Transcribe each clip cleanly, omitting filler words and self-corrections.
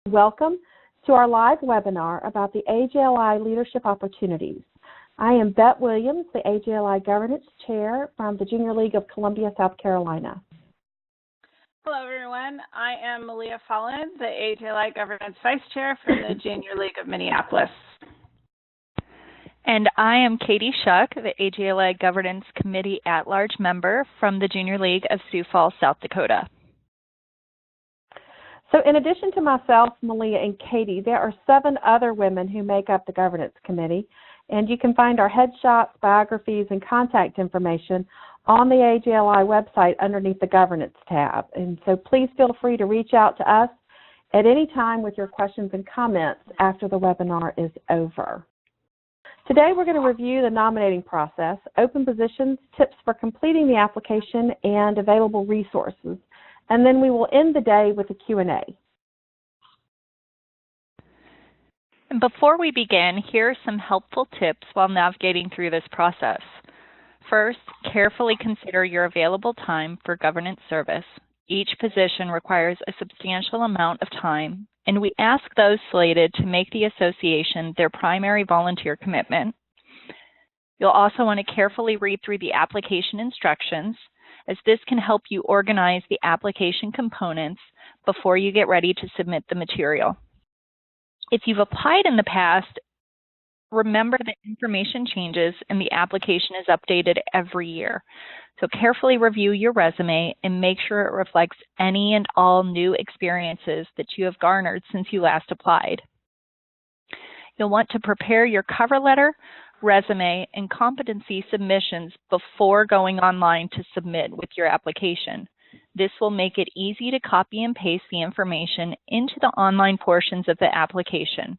Welcome to our live webinar about the AJLI Leadership Opportunities. I am Bette Williams, the AJLI Governance Chair from the Junior League of Columbia, South Carolina. Hello, everyone. I am Malia Folland, the AJLI Governance Vice Chair from the Junior League of Minneapolis. And I am Katie Shuck, the AJLI Governance Committee at-large member from the Junior League of Sioux Falls, South Dakota. So in addition to myself, Malia, and Katie, there are 7 other women who make up the Governance Committee, and you can find our headshots, biographies, and contact information on the AJLI website underneath the Governance tab. And so please feel free to reach out to us at any time with your questions and comments after the webinar is over. Today we're going to review the nominating process, open positions, tips for completing the application, and available resources. And then we will end the day with a Q&A. And before we begin, here are some helpful tips while navigating through this process. First, carefully consider your available time for governance service. Each position requires a substantial amount of time, and we ask those slated to make the association their primary volunteer commitment. You'll also want to carefully read through the application instructions, as this can help you organize the application components before you get ready to submit the material. If you've applied in the past, remember that information changes and the application is updated every year. So carefully review your resume and make sure it reflects any and all new experiences that you have garnered since you last applied. You'll want to prepare your cover letter, resume, and competency submissions before going online to submit with your application. This will make it easy to copy and paste the information into the online portions of the application.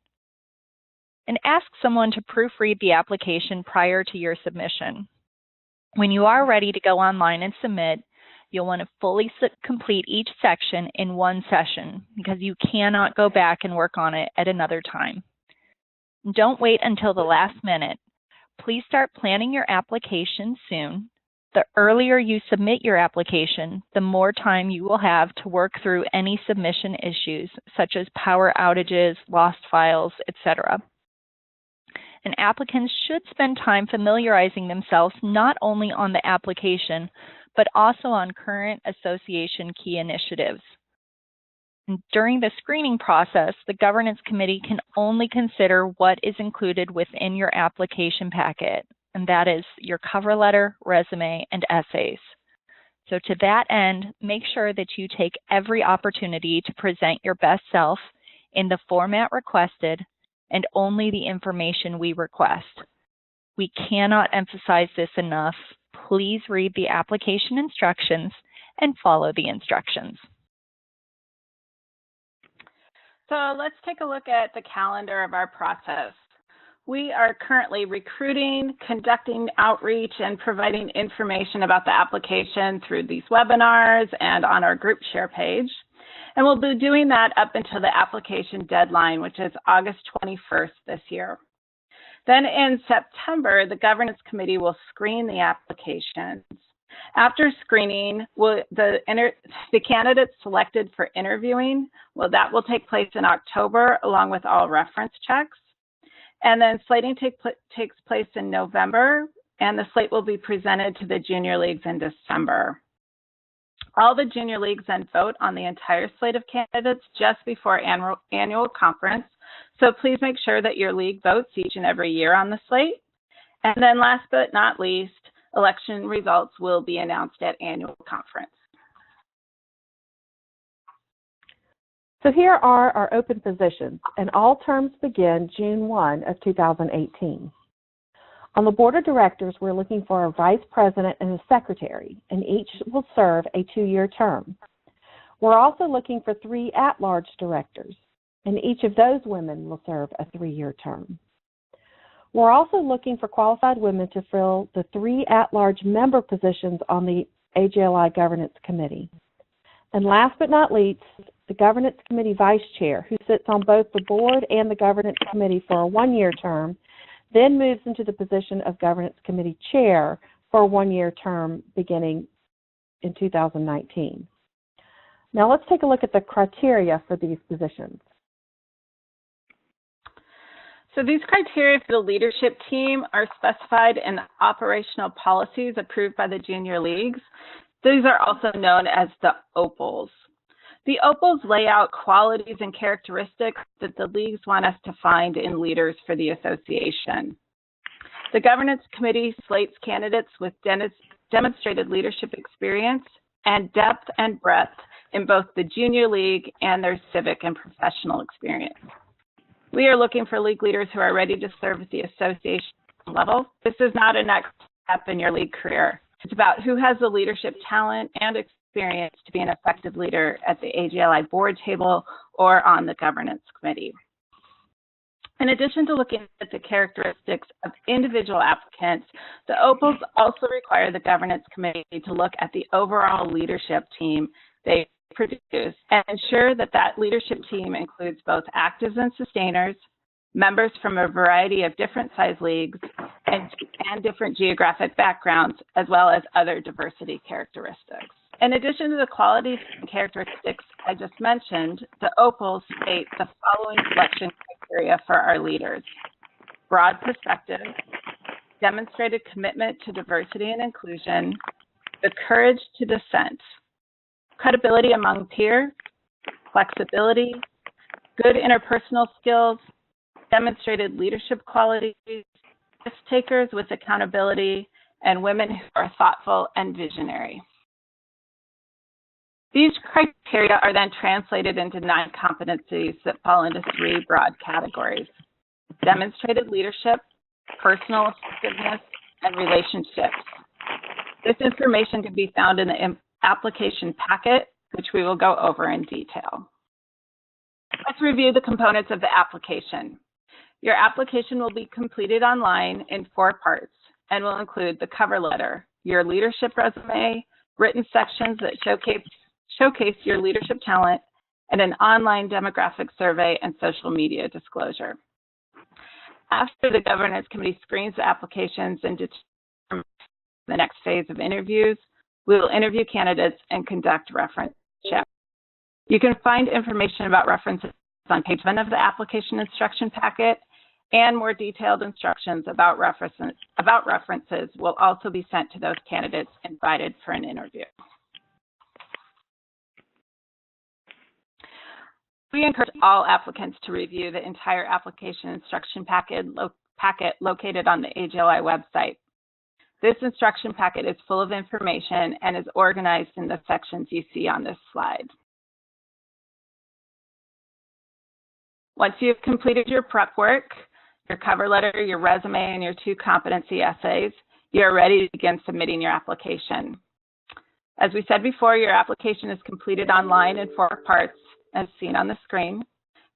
And ask someone to proofread the application prior to your submission. When you are ready to go online and submit, you'll want to fully complete each section in one session because you cannot go back and work on it at another time. Don't wait until the last minute. Please start planning your application soon. The earlier you submit your application, the more time you will have to work through any submission issues, such as power outages, lost files, etc. And applicants should spend time familiarizing themselves not only on the application, but also on current association key initiatives. And during the screening process, the Governance Committee can only consider what is included within your application packet, and that is your cover letter, resume, and essays. So to that end, make sure that you take every opportunity to present your best self in the format requested and only the information we request. We cannot emphasize this enough. Please read the application instructions and follow the instructions. So let's take a look at the calendar of our process. We are currently recruiting, conducting outreach, and providing information about the application through these webinars and on our group share page. And we'll be doing that up until the application deadline, which is August 21st this year. Then in September, the Governance Committee will screen the applications. After screening, the candidates selected for interviewing, that will take place in October along with all reference checks. And then slating takes place in November, and the slate will be presented to the junior leagues in December. All the junior leagues then vote on the entire slate of candidates just before annual conference. So please make sure that your league votes each and every year on the slate. And then last but not least, election results will be announced at annual conference. So here are our open positions, and all terms begin June 1 of 2018. On the Board of Directors, we're looking for a Vice President and a Secretary, and each will serve a 2-year term. We're also looking for 3 at-large directors, and each of those women will serve a 3-year term. We're also looking for qualified women to fill the 3 at-large member positions on the AJLI Governance Committee. And last but not least, the Governance Committee Vice Chair, who sits on both the Board and the Governance Committee for a 1-year term, then moves into the position of Governance Committee Chair for a 1-year term beginning in 2019. Now let's take a look at the criteria for these positions. So these criteria for the leadership team are specified in the operational policies approved by the junior leagues. These are also known as the Opals. The Opals lay out qualities and characteristics that the leagues want us to find in leaders for the association. The governance committee slates candidates with demonstrated leadership experience and depth and breadth in both the junior league and their civic and professional experience. We are looking for league leaders who are ready to serve at the association level. This is not a next step in your league career. It's about who has the leadership talent and experience to be an effective leader at the AJLI board table or on the governance committee. In addition to looking at the characteristics of individual applicants, the Opals also require the governance committee to look at the overall leadership team they produce and ensure that that leadership team includes both actives and sustainers, members from a variety of different size leagues, and different geographic backgrounds, as well as other diversity characteristics. In addition to the qualities and characteristics I just mentioned, the Opals state the following selection criteria for our leaders: broad perspective, demonstrated commitment to diversity and inclusion, the courage to dissent, credibility among peers, flexibility, good interpersonal skills, demonstrated leadership qualities, risk takers with accountability, and women who are thoughtful and visionary. These criteria are then translated into 9 competencies that fall into 3 broad categories: demonstrated leadership, personal effectiveness, and relationships. This information can be found in the application packet, which we will go over in detail. Let's review the components of the application. Your application will be completed online in 4 parts and will include the cover letter, your leadership resume, written sections that showcase your leadership talent, and an online demographic survey and social media disclosure. After the governance committee screens the applications and determines the next phase of interviews, we will interview candidates and conduct reference checks. You can find information about references on page 1 of the application instruction packet, and more detailed instructions about references will also be sent to those candidates invited for an interview. We encourage all applicants to review the entire application instruction packet located on the AJLI website. This instruction packet is full of information and is organized in the sections you see on this slide. Once you've completed your prep work, your cover letter, your resume, and your 2 competency essays, you're ready to begin submitting your application. As we said before, your application is completed online in 4 parts, as seen on the screen.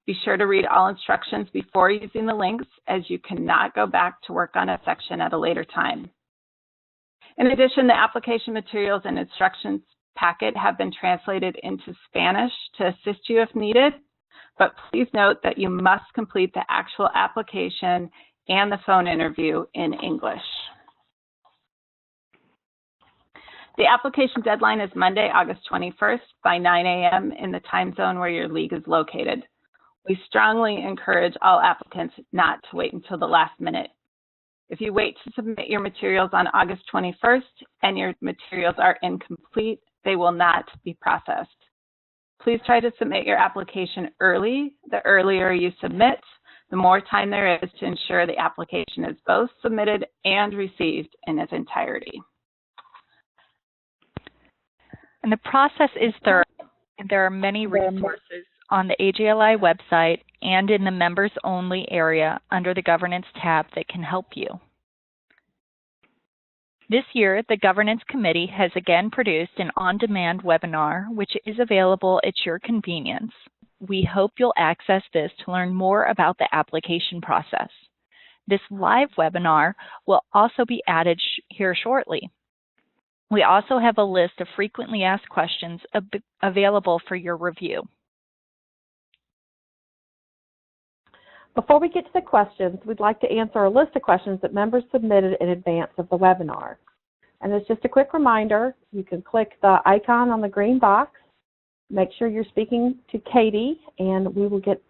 Be sure to read all instructions before using the links, as you cannot go back to work on a section at a later time. In addition, the application materials and instructions packet have been translated into Spanish to assist you if needed, but please note that you must complete the actual application and the phone interview in English. The application deadline is Monday, August 21st by 9 a.m. in the time zone where your league is located. We strongly encourage all applicants not to wait until the last minute. If you wait to submit your materials on August 21st and your materials are incomplete, they will not be processed. Please try to submit your application early. The earlier you submit, the more time there is to ensure the application is both submitted and received in its entirety. And the process is thorough. There are many resources on the AJLI website and in the members only area under the governance tab that can help you. This year, the Governance Committee has again produced an on-demand webinar, which is available at your convenience. We hope you'll access this to learn more about the application process. This live webinar will also be added here shortly. We also have a list of frequently asked questions available for your review. Before we get to the questions, we'd like to answer a list of questions that members submitted in advance of the webinar. And as just a quick reminder, you can click the icon on the green box, make sure you're speaking to Katie, and we will get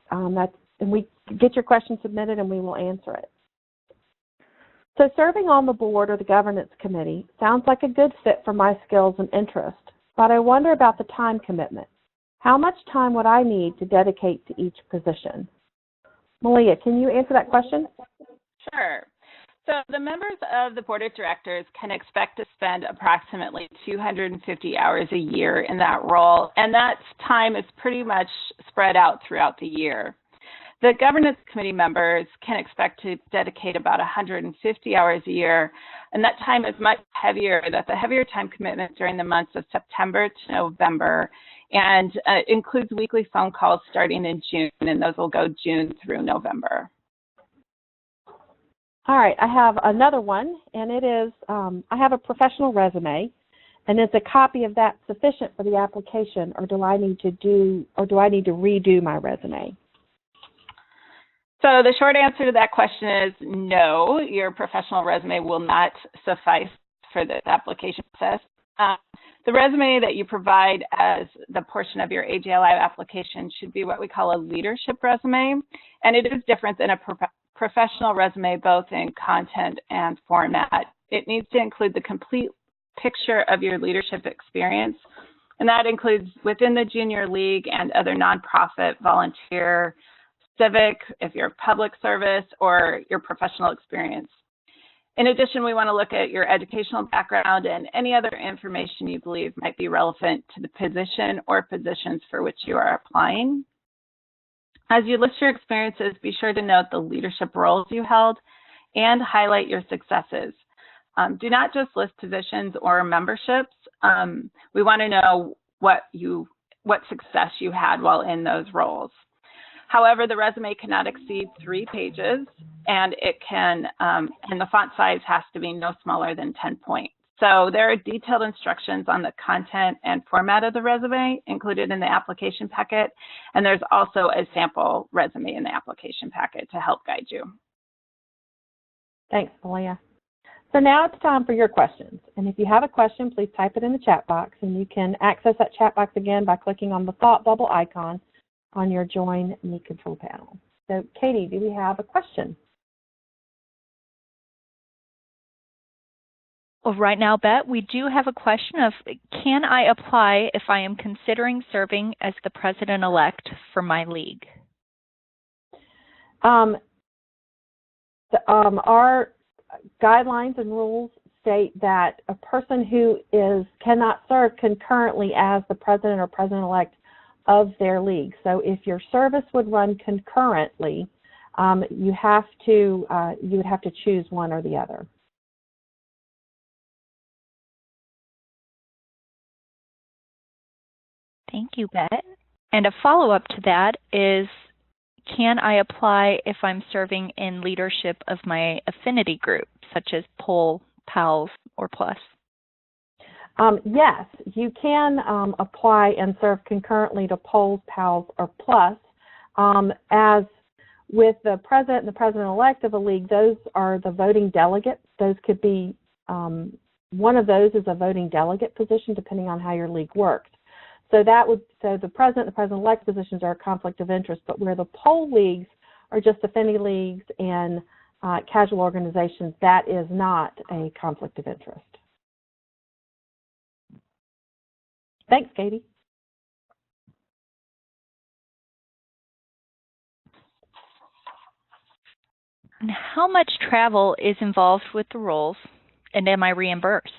get your question submitted and we will answer it. So serving on the board or the governance committee sounds like a good fit for my skills and interest, but I wonder about the time commitment. How much time would I need to dedicate to each position? Malia, can you answer that question? Sure. So the members of the board of directors can expect to spend approximately 250 hours a year in that role, and that time is pretty much spread out throughout the year. The governance committee members can expect to dedicate about 150 hours a year, and that time is much heavier. That's a heavier time commitment during the months of September to November, and includes weekly phone calls starting in June, and those will go June through November. All right, I have another one, and it is, I have a professional resume, and is a copy of that sufficient for the application, or do I need to redo my resume? So the short answer to that question is no, your professional resume will not suffice for this application process. The resume that you provide as the portion of your AJLI application should be what we call a leadership resume, and it is different than a professional resume both in content and format. It needs to include the complete picture of your leadership experience, and that includes within the junior league and other nonprofit, volunteer, civic, if you're public service, or your professional experience. In addition, we want to look at your educational background and any other information you believe might be relevant to the position or positions for which you are applying. As you list your experiences, be sure to note the leadership roles you held and highlight your successes. Do not just list positions or memberships. We want to know what success you had while in those roles. However, the resume cannot exceed 3 pages, and it can, and the font size has to be no smaller than 10 points. So there are detailed instructions on the content and format of the resume included in the application packet, and there's also a sample resume in the application packet to help guide you. Thanks, Malia. So now it's time for your questions. And if you have a question, please type it in the chat box, and you can access that chat box again by clicking on the thought bubble icon on your Join Me control panel. So, Katie, do we have a question? Well, right now, Bet, we do have a question of, can I apply if I am considering serving as the president-elect for my league? Our guidelines and rules state that a person who cannot serve concurrently as the president or president-elect of their league. So if your service would run concurrently, you would have to choose one or the other. Thank you, Bet. And a follow-up to that is, can I apply if I'm serving in leadership of my affinity group, such as POL, PALS, or PLUS? Yes, you can apply and serve concurrently to POLS, PALS, or PLUS. As with the president and the president-elect of a league, those are the voting delegates. Those could be, one of those is a voting delegate position, depending on how your league works. So the president and the president-elect positions are a conflict of interest, but where the POL leagues are just affinity leagues and casual organizations, that is not a conflict of interest. Thanks, Katie. And how much travel is involved with the roles, and am I reimbursed?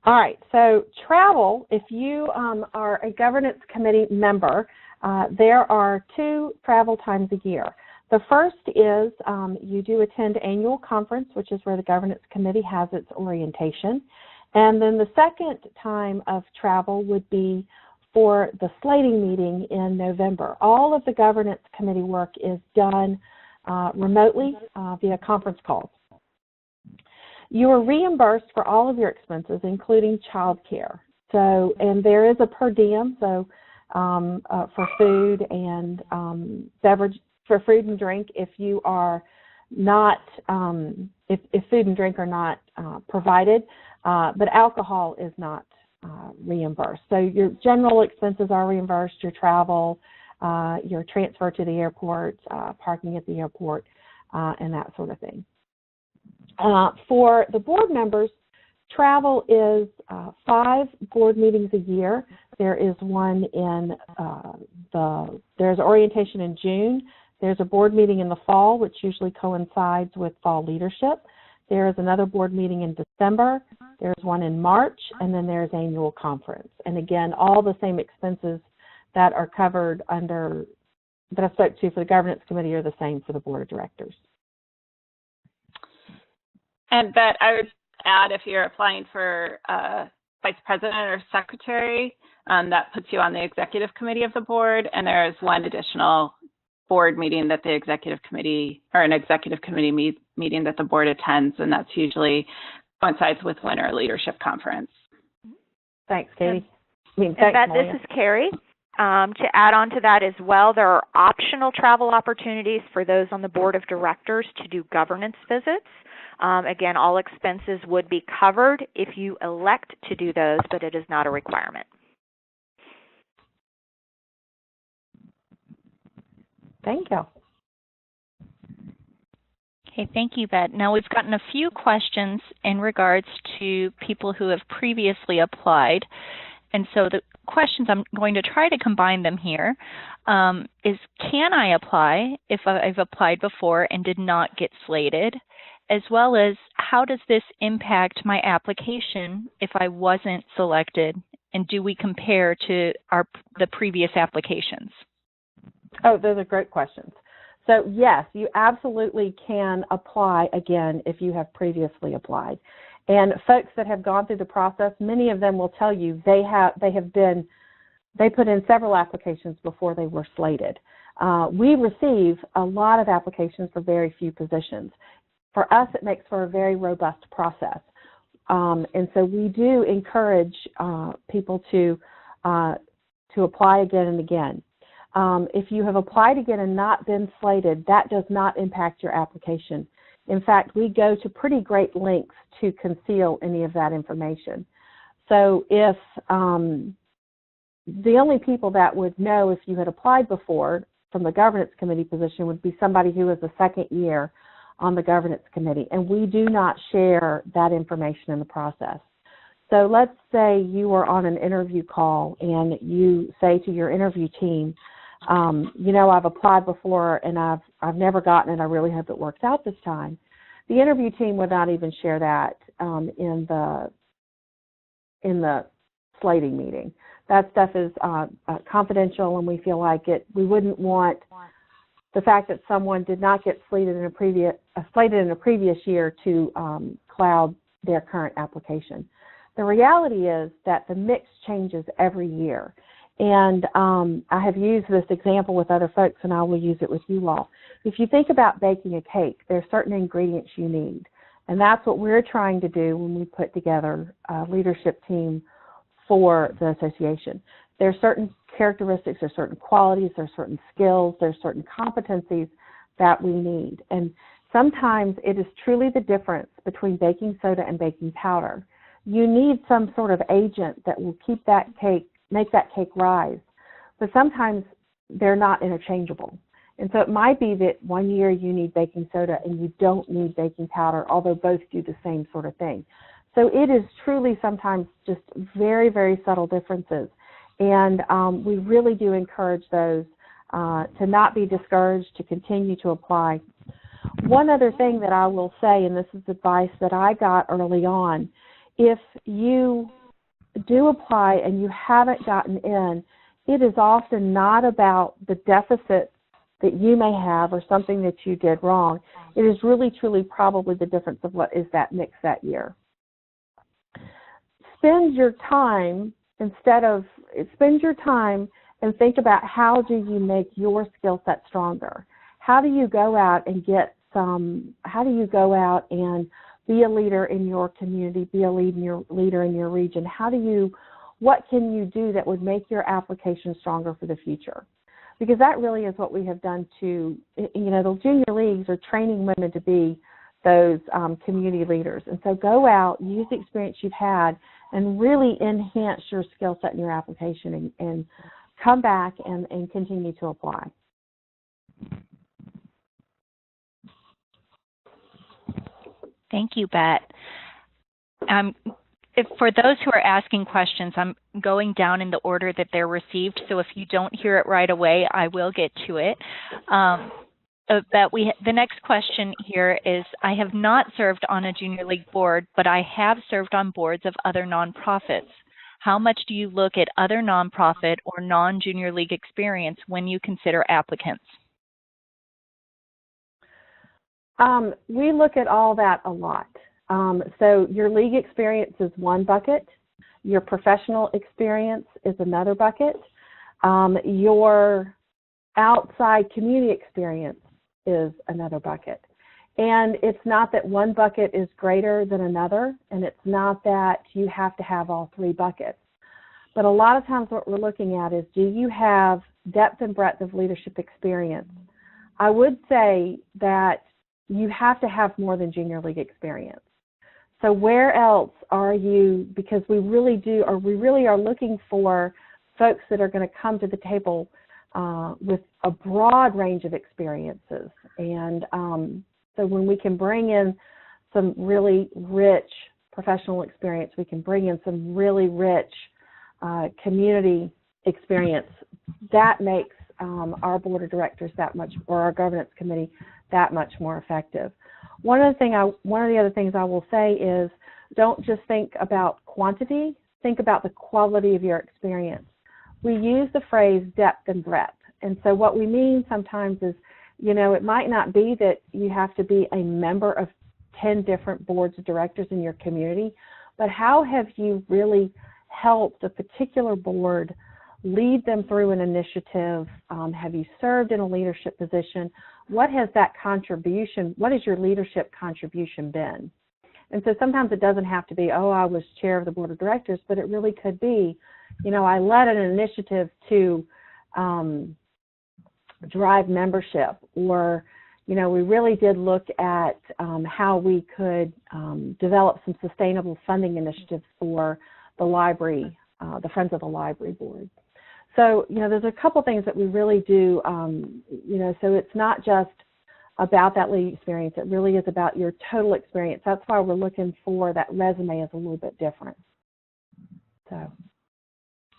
All right, so travel, if you are a governance committee member, there are 2 travel times a year. The first is you do attend annual conference, which is where the governance committee has its orientation. And then the second time of travel would be for the slating meeting in November. All of the governance committee work is done remotely via conference calls. You are reimbursed for all of your expenses, including child care. So, and there is a per diem, so for food and beverage, for food and drink, if you are not, if food and drink are not provided, but alcohol is not reimbursed. So your general expenses are reimbursed, your travel, your transfer to the airport, parking at the airport, and that sort of thing. For the board members, travel is 5 board meetings a year. There is one in there's orientation in June. There's a board meeting in the fall, which usually coincides with fall leadership. There is another board meeting in December. There's one in March, and then there's annual conference. And again, all the same expenses that are covered under, that I spoke to for the governance committee are the same for the board of directors. And that I would add, if you're applying for vice president or secretary, that puts you on the executive committee of the board, and there is one additional board meeting that the executive committee, or an executive committee meeting that the board attends, and that's usually coincides with Winter Leadership Conference. Thanks, Katie. Thanks, Beth, this is Carrie. To add on to that as well, there are optional travel opportunities for those on the board of directors to do governance visits. Again, all expenses would be covered if you elect to do those, but it is not a requirement. Thank you. Okay, thank you, Beth. Now we've gotten a few questions in regards to people who have previously applied. And so the questions, I'm going to try to combine them here, is can I apply if I've applied before and did not get slated? As well as how does this impact my application if I wasn't selected? And do we compare to the previous applications? Oh, those are great questions. So yes, you absolutely can apply again if you have previously applied. And folks that have gone through the process, many of them will tell you they put in several applications before they were slated. We receive a lot of applications for very few positions. For us, it makes for a very robust process. And so we do encourage people to apply again and again. If you have applied again and not been slated, that does not impact your application. In fact, we go to pretty great lengths to conceal any of that information. So if the only people that would know if you had applied before from the governance committee position would be somebody who is a second year on the governance committee, and we do not share that information in the process. So let's say you are on an interview call and you say to your interview team, you know, I've applied before and I've never gotten it. I really hope it works out this time. The interview team would not even share that in the slating meeting. That stuff is confidential, and we feel like we wouldn't want the fact that someone did not get slated in a previous year to cloud their current application. The reality is that the mix changes every year. And I have used this example with other folks, and I will use it with you all. If you think about baking a cake, there are certain ingredients you need. And that's what we're trying to do when we put together a leadership team for the association. There are certain characteristics, there are certain qualities, there are certain skills, there are certain competencies that we need. And sometimes it is truly the difference between baking soda and baking powder. You need some sort of agent that will keep that cake, make that cake rise. But sometimes they're not interchangeable. And so it might be that one year you need baking soda and you don't need baking powder, although both do the same sort of thing. So it is truly sometimes just very, very subtle differences. And we really do encourage those to not be discouraged, to continue to apply. One other thing that I will say, and this is advice that I got early on, if you do apply and you haven't gotten in, it is often not about the deficit that you may have or something that you did wrong. It is really, truly probably the difference of what is that mix that year. Spend your time and think about how do you make your skill set stronger? How do you go out and be a leader in your community, be a leader in your region? What can you do that would make your application stronger for the future? Because that really is what we have done to, the junior leagues are training women to be those community leaders. And so go out, use the experience you've had, and really enhance your skill set in your application and come back and continue to apply. Thank you, Bet. For those who are asking questions, I'm going down in the order that they're received, so if you don't hear it right away, I will get to it. The next question here is, I have not served on a junior league board, but I have served on boards of other nonprofits. How much do you look at other nonprofit or non-junior league experience when you consider applicants? We look at all that a lot. So your league experience is one bucket. Your professional experience is another bucket. Your outside community experience is another bucket. And it's not that one bucket is greater than another, and it's not that you have to have all three buckets. But a lot of times what we're looking at is, do you have depth and breadth of leadership experience? I would say that you have to have more than junior league experience. So where else are you, because we really are looking for folks that are going to come to the table with a broad range of experiences. And so when we can bring in some really rich professional experience, we can bring in some really rich community experience, that makes our board of directors that much, or our governance committee, that much more effective. One of the other things I will say is, don't just think about quantity, think about the quality of your experience. We use the phrase depth and breadth. And so what we mean sometimes is, it might not be that you have to be a member of 10 different boards of directors in your community, but how have you really helped a particular board lead them through an initiative? Have you served in a leadership position? What has that contribution, what has your leadership contribution been? And so sometimes it doesn't have to be, oh, I was chair of the board of directors, but it really could be, I led an initiative to drive membership, or, we really did look at how we could develop some sustainable funding initiatives for the library, the Friends of the Library Board. So, there's a couple things that we really do, so it's not just about that lead experience. It really is about your total experience. That's why we're looking for that resume is a little bit different. So,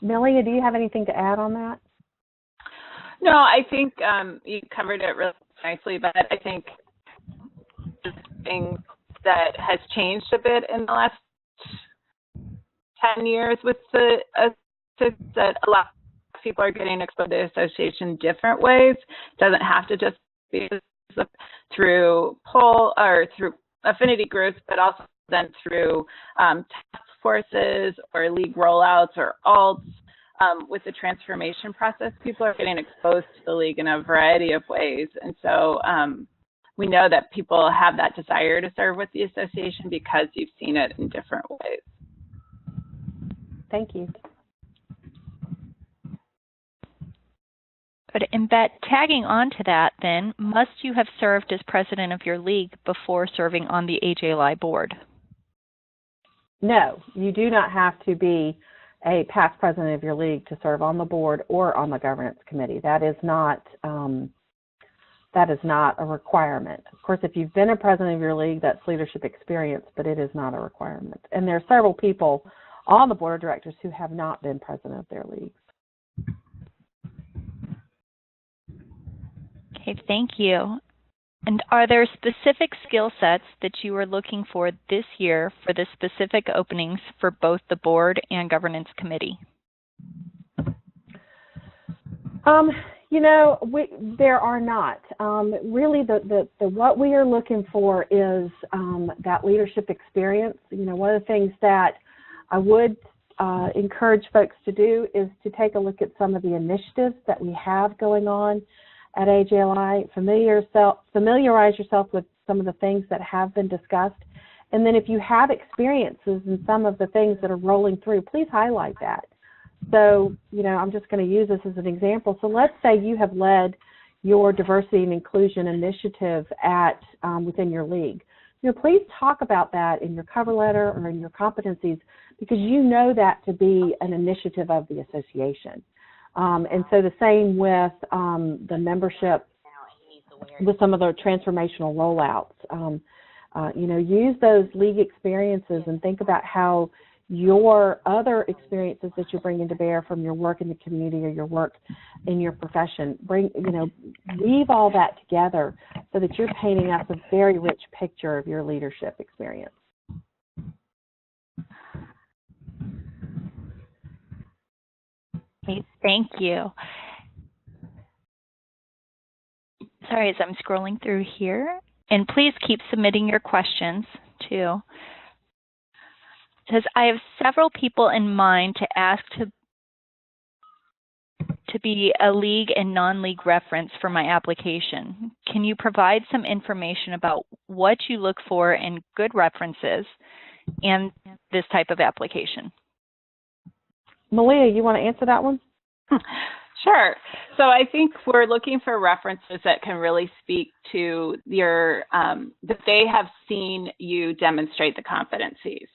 Millie, do you have anything to add on that? No, I think you covered it really nicely, but I think the thing that has changed a bit in the last 10 years with that a lot of people are getting exposed to the association different ways. It doesn't have to just be through poll or through affinity groups, but also then through task forces or league rollouts or alts. With the transformation process, people are getting exposed to the league in a variety of ways. And so we know that people have that desire to serve with the association because you've seen it in different ways. Thank you. Good. And Bet, tagging on to that then, must you have served as president of your league before serving on the AJLI board? No, you do not have to be a past president of your league to serve on the board or on the governance committee. That is not a requirement. Of course, if you've been a president of your league, that's leadership experience, but it is not a requirement. And there are several people on the board of directors who have not been president of their leagues. Okay, thank you. And are there specific skill sets that you are looking for this year for the specific openings for both the board and governance committee? There are not. Really, the what we are looking for is that leadership experience. One of the things that I would encourage folks to do is to take a look at some of the initiatives that we have going on at AJLI, familiarize yourself with some of the things that have been discussed, and then if you have experiences in some of the things that are rolling through, please highlight that. So, I'm just going to use this as an example. So let's say you have led your diversity and inclusion initiative at within your league. Please talk about that in your cover letter or in your competencies, because you know that to be an initiative of the association. And so the same with the membership, with some of the transformational rollouts. Use those league experiences and think about how your other experiences that you're bringing to bear from your work in the community or your work in your profession, weave all that together so that you're painting us a very rich picture of your leadership experience. Okay, thank you. Sorry, as I'm scrolling through here, and please keep submitting your questions too. It says, I have several people in mind to ask to be a league and non-league reference for my application. Can you provide some information about what you look for in good references and this type of application? Malia, you want to answer that one? Sure. So I think we're looking for references that can really speak to your, that they have seen you demonstrate the competencies.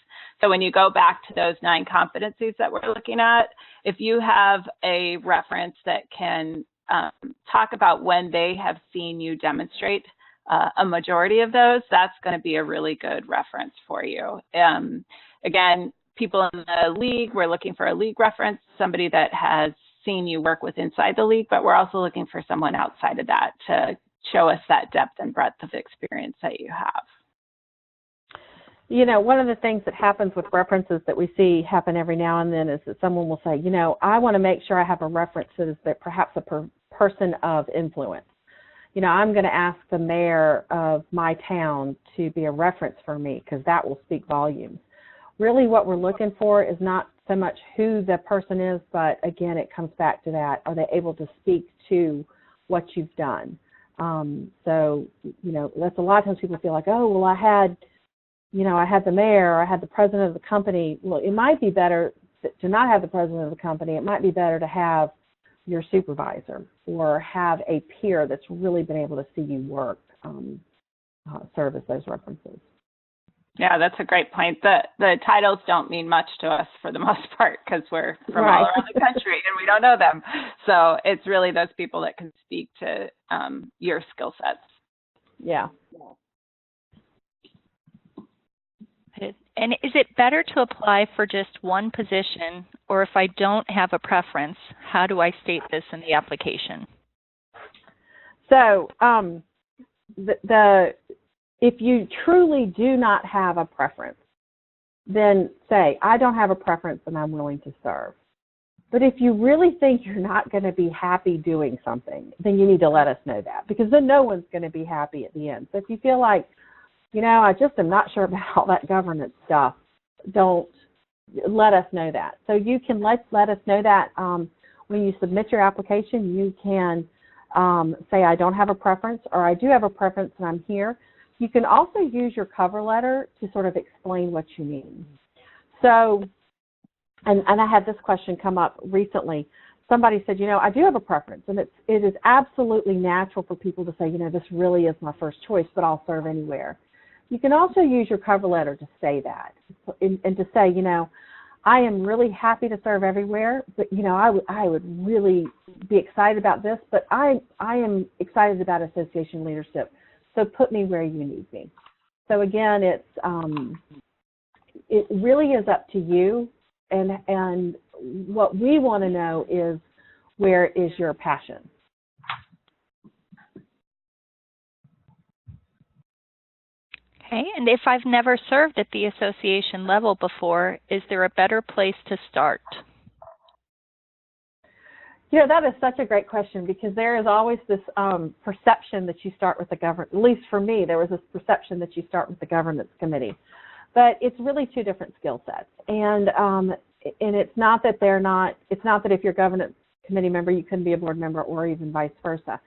So when you go back to those 9 competencies that we're looking at, if you have a reference that can talk about when they have seen you demonstrate a majority of those, that's going to be a really good reference for you. Again, people in the league, we're looking for a league reference, somebody that has seen you work with inside the league, but we're also looking for someone outside of that to show us that depth and breadth of experience that you have. You know, one of the things that happens with references that we see happen every now and then is that someone will say, you know, I want to make sure I have a reference that is perhaps a person of influence. You know, I'm going to ask the mayor of my town to be a reference for me because that will speak volumes. Really what we're looking for is not so much who the person is, but again, it comes back to that. Are they able to speak to what you've done? So, you know, that's a lot of times people feel like, oh, well, I had the mayor or I had the president of the company. Well, it might be better to not have the president of the company. It might be better to have your supervisor or have a peer that's really been able to see you work, serve as those references. Yeah, that's a great point. The titles don't mean much to us for the most part because we're from all around the country and we don't know them. So it's really those people that can speak to your skill sets. Yeah. And is it better to apply for just one position, or if I don't have a preference, how do I state this in the application? So if you truly do not have a preference, then say, I don't have a preference and I'm willing to serve. But if you really think you're not going to be happy doing something, then you need to let us know that, because then no one's going to be happy at the end. So if you feel like, you know, I just am not sure about all that governance stuff, don't let us know that. So you can let us know that when you submit your application. You can say, I don't have a preference, or I do have a preference and I'm here. You can also use your cover letter to sort of explain what you mean. So, and I had this question come up recently. Somebody said, you know, I do have a preference, and it is absolutely natural for people to say, you know, this really is my first choice, but I'll serve anywhere. You can also use your cover letter to say that, and to say, you know, I am really happy to serve everywhere, but, you know, I would really be excited about this, but I am excited about association leadership, so put me where you need me. So again, it really is up to you, and what we want to know is, where is your passion? Okay, and if I've never served at the association level before, is there a better place to start? You know, that is such a great question, because there is always this perception that you start with the governance. At least for me, there was this perception that you start with the governance committee. But it's really 2 different skill sets. And it's not that it's not that if you're a governance committee member, you couldn't be a board member, or even vice versa.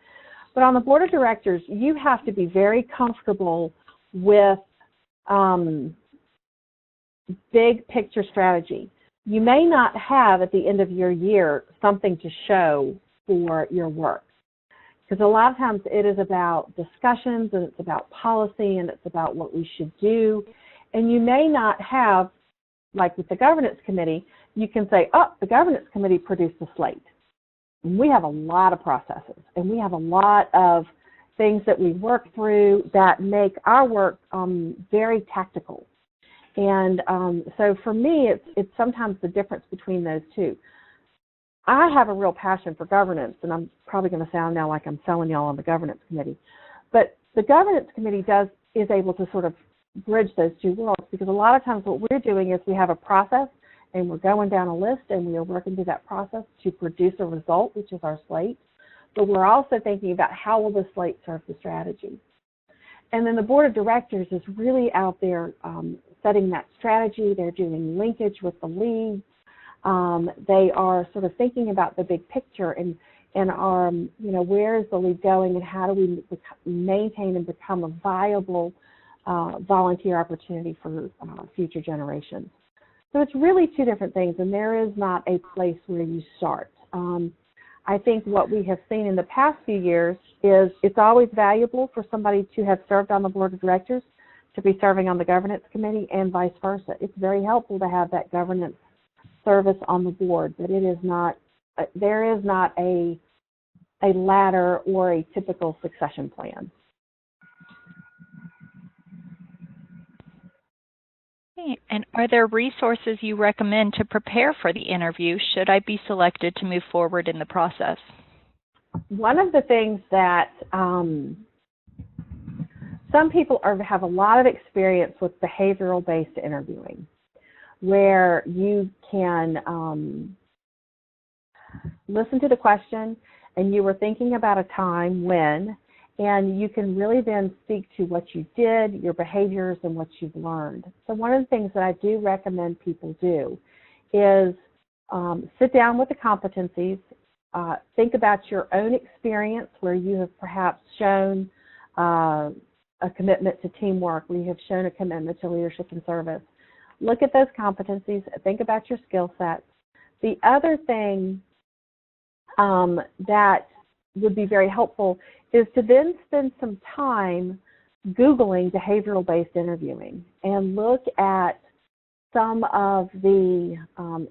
But on the board of directors, you have to be very comfortable with big picture strategy. You may not have at the end of your year something to show for your work, because a lot of times it is about discussions, and it's about policy, and it's about what we should do. And you may not have, like with the governance committee, you can say, oh, the governance committee produced a slate. we have a lot of processes, and we have a lot of things that we work through that make our work very tactical. And so for me, it's sometimes the difference between those two. I have a real passion for governance, and I'm probably going to sound now like I'm selling y'all on the governance committee. But the governance committee is able to sort of bridge those two worlds, because a lot of times what we're doing is we have a process, and we're going down a list, and we are working through that process to produce a result, which is our slate. But we're also thinking about how will the slate serve the strategy. And then the board of directors is really out there setting that strategy. They're doing linkage with the league. They are sort of thinking about the big picture and where is the league going, and how do we maintain and become a viable volunteer opportunity for future generations. So it's really two different things, and there is not a place where you start. I think what we have seen in the past few years is it's always valuable for somebody to have served on the board of directors to be serving on the governance committee, and vice versa. It's very helpful to have that governance service on the board, but it is not, there is not a ladder or a typical succession plan. And are there resources you recommend to prepare for the interview should I be selected to move forward in the process? One of the things that some people have a lot of experience with behavioral-based interviewing, where you can listen to the question and you were thinking about a time when, and you can really then speak to what you did, your behaviors, and what you've learned. So one of the things that I do recommend people do is sit down with the competencies, think about your own experience where you have perhaps shown a commitment to teamwork, where you have shown a commitment to leadership and service. Look at those competencies, think about your skill sets. The other thing that would be very helpful is to then spend some time Googling behavioral-based interviewing and look at some of the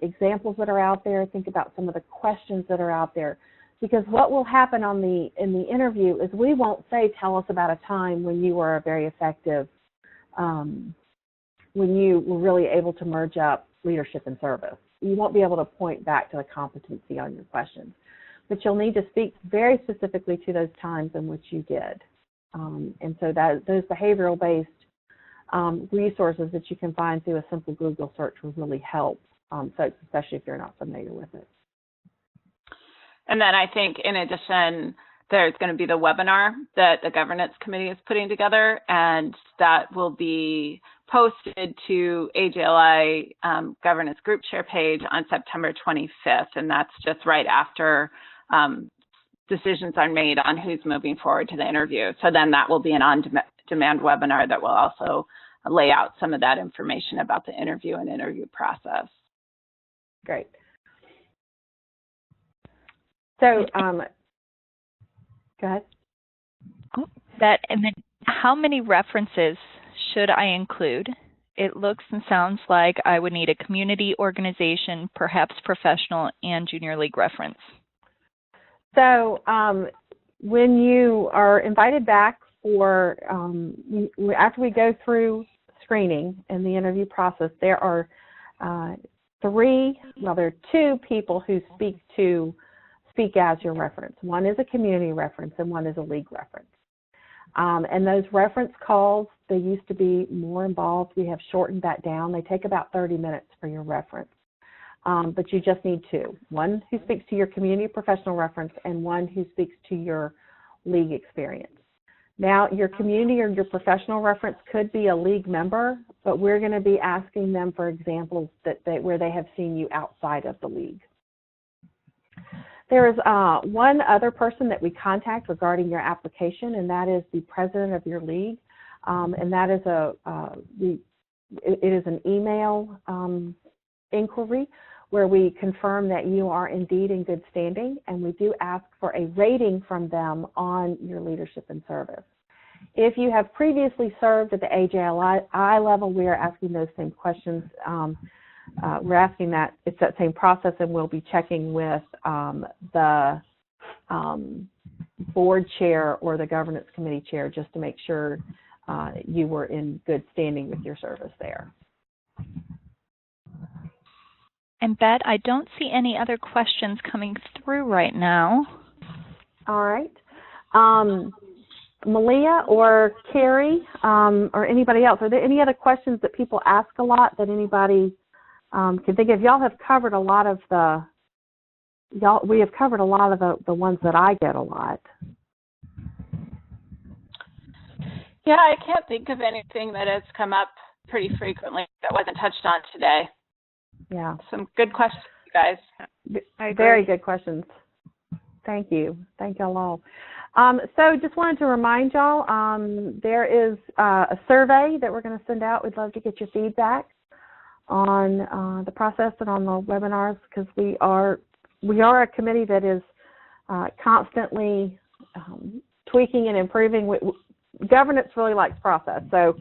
examples that are out there, think about some of the questions that are out there. Because what will happen in the interview is we won't say, tell us about a time when you were very effective, when you were really able to merge up leadership and service. You won't be able to point back to the competency on your questions. But you'll need to speak very specifically to those times in which you did. And so those behavioral-based resources that you can find through a simple Google search will really help folks, especially if you're not familiar with it. And then I think, in addition, there's going to be the webinar that the governance committee is putting together, and that will be posted to AJLI governance group share page on September 25th, and that's just right after decisions are made on who's moving forward to the interview. So then that will be an on-demand webinar that will also lay out some of that information about the interview and interview process. Great. So, go ahead. And then how many references should I include? It looks and sounds like I would need a community, organization, perhaps professional, and junior league reference. So when you are invited back for, after we go through screening and the interview process, there are there are two people who speak as your reference. One is a community reference and one is a league reference. And those reference calls, they used to be more involved. We have shortened that down. They take about 30 minutes for your reference. But you just need two. One who speaks to your community professional reference and one who speaks to your league experience. Now, your community or your professional reference could be a league member, but we're going to be asking them for examples where they have seen you outside of the league. There is one other person that we contact regarding your application, and that is the president of your league. And that is it is an email inquiry where we confirm that you are indeed in good standing, and we do ask for a rating from them on your leadership and service. If you have previously served at the AJLI level, we are asking those same questions. We're asking that, it's that same process, and we'll be checking with the board chair or the governance committee chair, just to make sure you were in good standing with your service there. And Bet, I don't see any other questions coming through right now. All right. Malia or Carrie or anybody else, are there any other questions that people ask a lot that anybody can think of? Y'all have covered a lot of we have covered a lot of the ones that I get a lot. Yeah, I can't think of anything that has come up pretty frequently that wasn't touched on today. Yeah. Some good questions, you guys. Very good questions. Thank you. Thank y'all all. So just wanted to remind y'all, there is a survey that we're going to send out. We'd love to get your feedback on the process and on the webinars, because we are a committee that is constantly tweaking and improving. Governance really likes process, so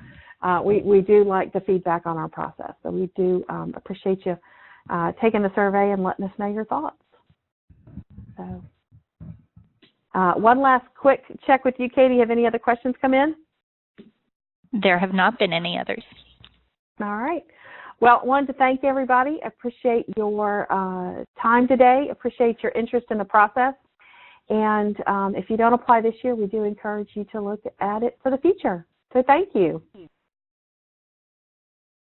we do like the feedback on our process. So we do appreciate you taking the survey and letting us know your thoughts. So one last quick check with you, Katie. Have any other questions come in? There have not been any others. All right. Well, wanted to thank everybody. Appreciate your time today. Appreciate your interest in the process. And if you don't apply this year, we do encourage you to look at it for the future. So thank you.